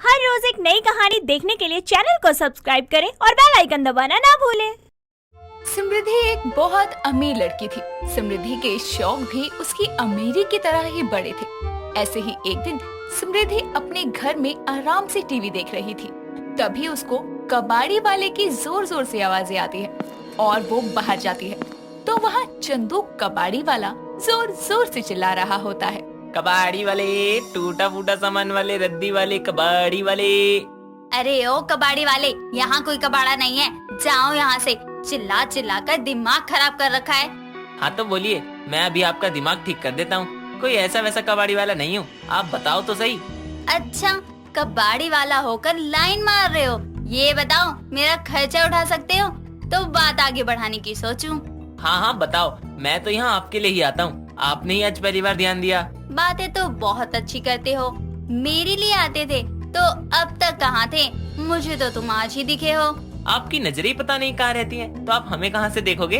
हर रोज एक नई कहानी देखने के लिए चैनल को सब्सक्राइब करें और बेल आइकन दबाना ना भूलें। समृद्धि एक बहुत अमीर लड़की थी। समृद्धि के शौक भी उसकी अमीरी की तरह ही बड़े थे। ऐसे ही एक दिन समृद्धि अपने घर में आराम से टीवी देख रही थी। तभी उसको कबाड़ी वाले की जोर जोर से आवाजें आती है और वो बाहर जाती है तो वहाँ चंदू कबाड़ी वाला जोर जोर से चिल्ला रहा होता है। कबाड़ी वाले, टूटा फूटा सामान वाले, रद्दी वाले, कबाड़ी वाले। अरे ओ कबाड़ी वाले, यहाँ कोई कबाड़ा नहीं है, जाओ यहाँ से। चिल्ला चिल्ला कर दिमाग खराब कर रखा है। हाँ तो बोलिए, मैं अभी आपका दिमाग ठीक कर देता हूँ। कोई ऐसा वैसा कबाड़ी वाला नहीं हूँ, आप बताओ तो सही। अच्छा, कबाड़ी वाला होकर लाइन मार रहे हो? ये बताओ, मेरा खर्चा उठा सकते हो? तो बात आगे बढ़ाने की सोचूं। हाँ हाँ बताओ, मैं तो यहाँ आपके लिए ही आता हूँ। आपने ही आज पहली बार ध्यान दिया। बातें तो बहुत अच्छी करते हो। मेरे लिए आते थे तो अब तक कहाँ थे? मुझे तो तुम आज ही दिखे हो। आपकी नजरें पता नहीं कहाँ रहती हैं, तो आप हमें कहाँ से देखोगे?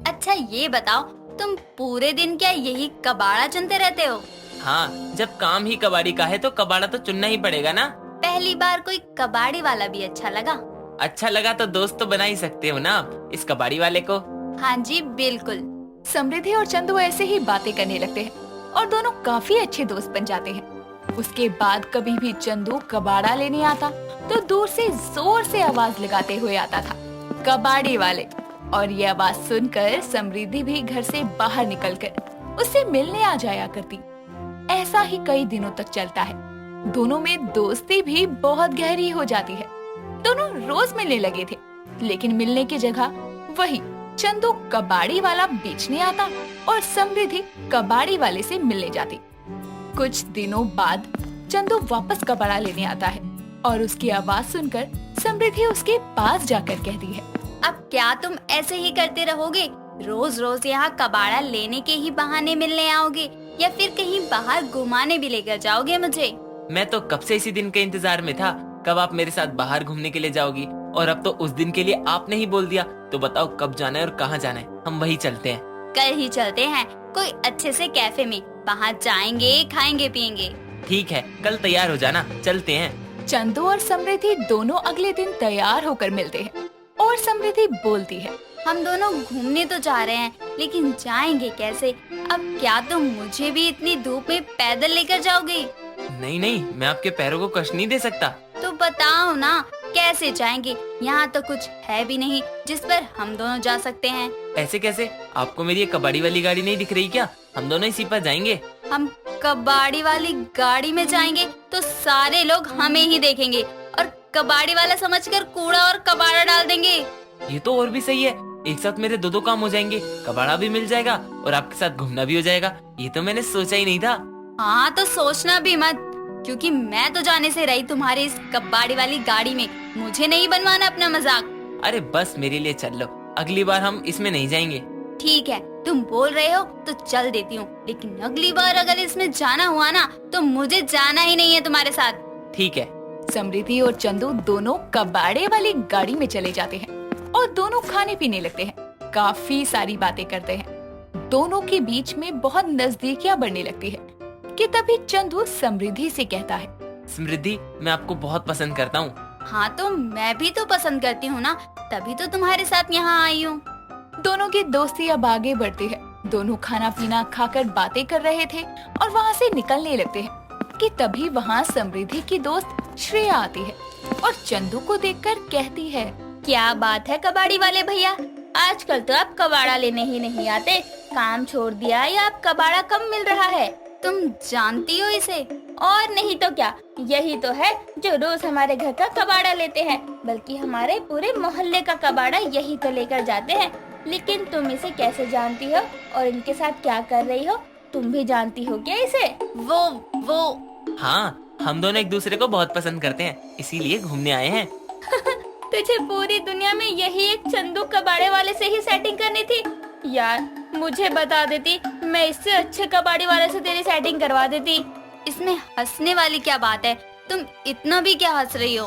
अच्छा ये बताओ, तुम पूरे दिन क्या यही कबाड़ा चुनते रहते हो? हाँ, जब काम ही कबाड़ी का है तो कबाड़ा तो चुनना ही पड़ेगा ना। पहली बार कोई कबाड़ी वाला भी अच्छा लगा। अच्छा लगा तो दोस्त तो बना ही सकते हो ना आप इस कबाड़ी वाले को। हाँ जी बिल्कुल। समृद्धि और चंदू ऐसे ही बातें करने लगते हैं और दोनों काफी अच्छे दोस्त बन जाते हैं। उसके बाद कभी भी चंदू कबाड़ा लेने आता तो दूर से जोर से आवाज लगाते हुए आता था, कबाड़ी वाले। और ये आवाज सुनकर समृद्धि भी घर से बाहर निकलकर उससे मिलने आ जाया करती। ऐसा ही कई दिनों तक चलता है। दोनों में दोस्ती भी बहुत गहरी हो जाती है। दोनों रोज मिलने लगे थे, लेकिन मिलने की जगह वही चंदू कबाड़ी वाला बेचने आता और समृद्धि कबाड़ी वाले से मिलने जाती। कुछ दिनों बाद चंदू वापस कबाड़ा लेने आता है और उसकी आवाज सुनकर समृद्धि उसके पास जाकर कहती है, अब क्या तुम ऐसे ही करते रहोगे? रोज रोज यहाँ कबाड़ा लेने के ही बहाने मिलने आओगे या फिर कहीं बाहर घुमाने भी लेकर जाओगे मुझे? मैं तो कब से इसी दिन के इंतजार में था, कब आप मेरे साथ बाहर घूमने के लिए जाओगी। और अब तो उस दिन के लिए आपने ही बोल दिया, तो बताओ कब जाना है और कहाँ जाना है, हम वही चलते हैं। कल ही चलते हैं, कोई अच्छे से कैफे में, वहाँ जाएंगे, खाएंगे पिएंगे। ठीक है, कल तैयार हो जाना, चलते हैं। चंदू और समृद्धि दोनों अगले दिन तैयार होकर मिलते हैं और समृद्धि बोलती है, हम दोनों घूमने तो जा रहे हैं, लेकिन जाएंगे कैसे? अब क्या तुम मुझे भी इतनी धूप में पैदल लेकर जाओगे? नहीं नहीं, मैं आपके पैरों को कष्ट नहीं दे सकता। तो बताओ ना, कैसे जाएंगे? यहाँ तो कुछ है भी नहीं जिस पर हम दोनों जा सकते हैं। ऐसे कैसे? आपको मेरी ये कबाड़ी वाली गाड़ी नहीं दिख रही क्या? हम दोनों इसी पर जाएंगे। हम कबाड़ी वाली गाड़ी में जाएंगे तो सारे लोग हमें ही देखेंगे और कबाड़ी वाला समझकर कूड़ा और कबाड़ा डाल देंगे। ये तो और भी सही है, एक साथ मेरे दो काम हो जाएंगे, कबाड़ा भी मिल जाएगा और आपके साथ घूमना भी हो जाएगा। ये तो मैंने सोचा ही नहीं था। हाँ तो सोचना भी मत, क्योंकि मैं तो जाने से रही तुम्हारी इस कबाड़ी वाली गाड़ी में। मुझे नहीं बनवाना अपना मजाक। अरे बस मेरे लिए चल लो, अगली बार हम इसमें नहीं जाएंगे। ठीक है, तुम बोल रहे हो तो चल देती हूँ, लेकिन अगली बार अगर इसमें जाना हुआ ना तो मुझे जाना ही नहीं है तुम्हारे साथ। ठीक है। समृद्धि और चंदू दोनों कबाड़े वाली गाड़ी में चले जाते हैं और दोनों खाने पीने लगते हैं। काफी सारी बातें करते हैं। दोनों के बीच में बहुत नजदीकियां बढ़ने लगती है कि तभी चंदू समृद्धि से कहता है, समृद्धि, मैं आपको बहुत पसंद करता हूँ। हाँ तो मैं भी तो पसंद करती हूँ ना, तभी तो तुम्हारे साथ यहाँ आई हूँ। दोनों की दोस्ती अब आगे बढ़ती है। दोनों खाना पीना खाकर बातें कर रहे थे और वहाँ से निकलने लगते हैं कि तभी वहाँ समृद्धि की दोस्त श्रेया आती है और चंदू को देखकर कहती है, क्या बात है कबाड़ी वाले भैया, आजकल तो आप कबाड़ा लेने ही नहीं आते, काम छोड़ दिया या आप कबाड़ा कम मिल रहा है? तुम जानती हो इसे? और नहीं तो क्या, यही तो है जो रोज हमारे घर का कबाड़ा लेते हैं, बल्कि हमारे पूरे मोहल्ले का कबाड़ा यही तो लेकर जाते हैं। लेकिन तुम इसे कैसे जानती हो और इनके साथ क्या कर रही हो? तुम भी जानती हो क्या इसे? वो हाँ, हम दोनों एक दूसरे को बहुत पसंद करते हैं, इसीलिए घूमने आए हैं। तुझे पूरी दुनिया में यही एक चंदू कबाड़े वाले से ही सेटिंग करनी थी यार। मुझे बता देती, मैं इससे अच्छे कबाड़ी वाले से तेरी सेटिंग करवा देती। इसमें हंसने वाली क्या बात है? तुम इतना भी क्या हंस रही हो?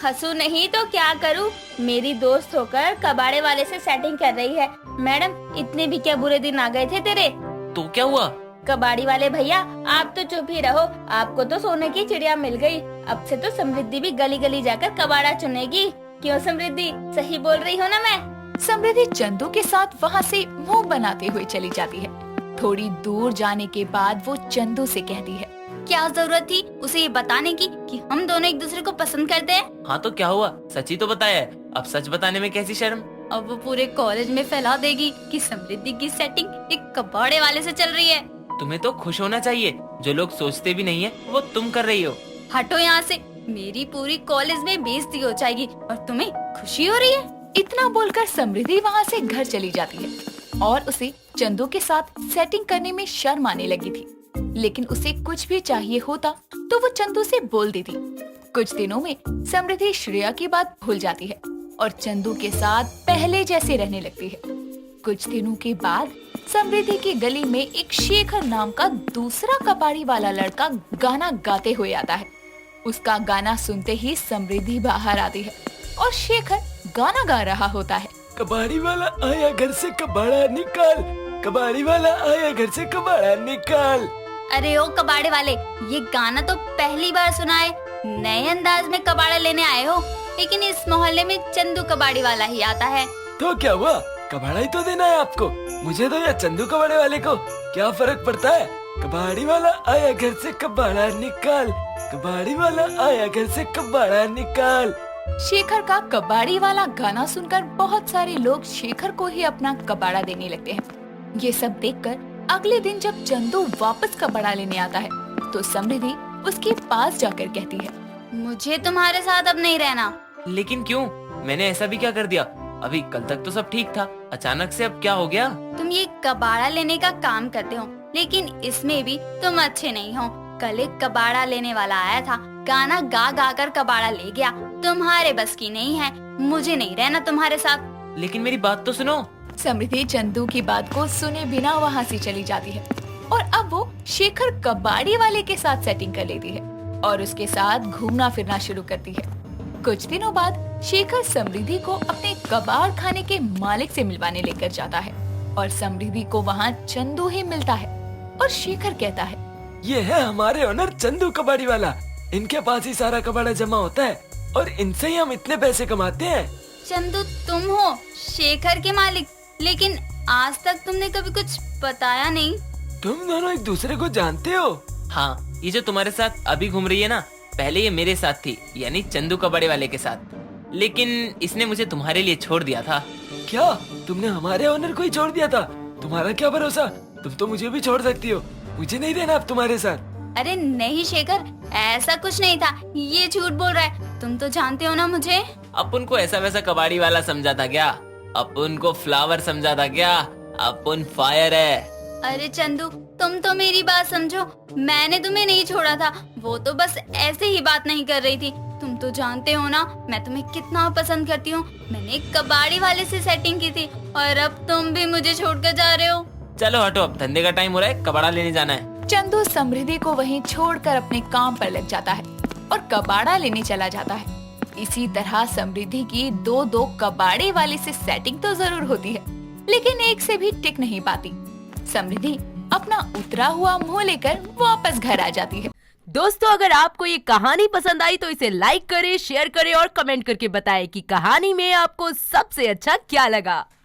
हंसू नहीं तो क्या करूं? मेरी दोस्त होकर कबाड़े वाले से सेटिंग कर रही है। मैडम, इतने भी क्या बुरे दिन आ गए थे तेरे? तो क्या हुआ? कबाड़ी वाले भैया, आप तो चुप ही रहो, आपको तो सोने की चिड़िया मिल गई। अब से तो समृद्धि भी गली गली जाकर कबाड़ा चुनेगी। क्यों समृद्धि, सही बोल रही हो ना मैं? समृद्धि चंदू के साथ वहाँ से मुंह बनाते हुए चली जाती है। थोड़ी दूर जाने के बाद वो चंदू से कहती है, क्या जरूरत थी उसे ये बताने की कि हम दोनों एक दूसरे को पसंद करते हैं? हाँ तो क्या हुआ, सच ही तो बताया है, अब सच बताने में कैसी शर्म। अब वो पूरे कॉलेज में फैला देगी कि समृद्धि की सेटिंग एक कबाड़े वाले से चल रही है। तुम्हें तो खुश होना चाहिए, जो लोग सोचते भी नहीं है वो तुम कर रही हो। हटो यहाँ से, मेरी पूरी कॉलेज में बेइज्जती हो जाएगी और तुम्हें खुशी हो रही है। इतना बोलकर समृद्धि वहाँ से घर चली जाती है और उसे चंदू के साथ सेटिंग करने में शर्म आने लगी थी। लेकिन उसे कुछ भी चाहिए होता तो वो चंदू से बोल देती। कुछ दिनों में समृद्धि श्रेया की बात भूल जाती है और चंदू के साथ पहले जैसे रहने लगती है। कुछ दिनों के बाद समृद्धि की गली में एक शेखर नाम का दूसरा कबाड़ी वाला लड़का गाना गाते हुए आता है। उसका गाना सुनते ही समृद्धि बाहर आती है और शेखर गाना गा रहा होता है। कबाड़ी वाला आया घर से कबाड़ा निकाल, कबाड़ी वाला आया घर से कबाड़ा निकाल। अरे ओ कबाड़े वाले, ये गाना तो पहली बार सुना है। नए अंदाज में कबाड़ा लेने आए हो, लेकिन इस मोहल्ले में चंदू कबाड़ी वाला ही आता है। तो क्या हुआ, कबाड़ा ही तो देना है आपको, मुझे तो या चंदू कबाड़े वाले को क्या फर्क पड़ता है। कबाड़ी वाला आया घर से कबाड़ा निकाल, कबाड़ी वाला आया घर से कबाड़ा निकाल। शेखर का कबाड़ी वाला गाना सुनकर बहुत सारे लोग शेखर को ही अपना कबाड़ा देने लगते हैं। ये सब देखकर अगले दिन जब चंदू वापस कबाड़ा लेने आता है तो समृद्धि उसके पास जाकर कहती है, मुझे तुम्हारे साथ अब नहीं रहना। लेकिन क्यों, मैंने ऐसा भी क्या कर दिया? अभी कल तक तो सब ठीक था, अचानक से अब क्या हो गया? तुम ये कबाड़ा लेने का काम करते हो, लेकिन इसमें भी तुम अच्छे नहीं हो। कल एक कबाड़ा लेने वाला आया था, गाना गा गा कर कबाड़ा ले गया। तुम्हारे बस की नहीं है, मुझे नहीं रहना तुम्हारे साथ। लेकिन मेरी बात तो सुनो। समृद्धि चंदू की बात को सुने बिना वहाँ से चली जाती है और अब वो शेखर कबाड़ी वाले के साथ सेटिंग कर लेती है और उसके साथ घूमना फिरना शुरू करती है। कुछ दिनों बाद शेखर समृद्धि को अपने कबाड़ खाने के मालिक से मिलवाने लेकर जाता है और समृद्धि को वहाँ चंदू ही मिलता है और शेखर कहता है, ये है हमारे ओनर चंदू कबाड़ी वाला, इनके पास ही सारा कबाड़ा जमा होता है और इनसे ही हम इतने पैसे कमाते हैं। चंदू तुम हो शेखर के मालिक, लेकिन आज तक तुमने कभी कुछ बताया नहीं। तुम दोनों एक दूसरे को जानते हो? हाँ, ये जो तुम्हारे साथ अभी घूम रही है ना, पहले ये मेरे साथ थी, यानी चंदू कबाड़े वाले के साथ। लेकिन इसने मुझे तुम्हारे लिए छोड़ दिया था। क्या तुमने हमारे ओनर को ही छोड़ दिया था? तुम्हारा क्या भरोसा, तुम तो मुझे भी छोड़ सकती हो, मुझे नहीं रहना अब तुम्हारे साथ। अरे नहीं शेखर, ऐसा कुछ नहीं था, ये झूठ बोल रहा है। तुम तो जानते हो ना मुझे। अपन को ऐसा वैसा कबाड़ी वाला समझा था क्या? अपन को फ्लावर समझा था क्या? अपन फायर है। अरे चंदू, तुम तो मेरी बात समझो, मैंने तुम्हें नहीं छोड़ा था, वो तो बस ऐसे ही बात नहीं कर रही थी। तुम तो जानते हो ना मैं तुम्हें कितना पसंद करती हूँ। मैंने एक कबाड़ी वाले से सेटिंग की थी और अब तुम भी मुझे छोड़कर जा रहे हो। चलो हटो, अब धंधे का टाइम हो रहा है, कबाड़ा लेने जाना है। चंदू समृद्धि को वहीं छोड़कर अपने काम पर लग जाता है और कबाड़ा लेने चला जाता है। इसी तरह समृद्धि की दो कबाड़े वाले से सेटिंग तो जरूर होती है, लेकिन एक से भी टिक नहीं पाती। समृद्धि अपना उतरा हुआ मुंह लेकर वापस घर आ जाती है। दोस्तों, अगर आपको ये कहानी पसंद आई तो इसे लाइक करें, शेयर करें और कमेंट करके बताएं कि कहानी में आपको सबसे अच्छा क्या लगा।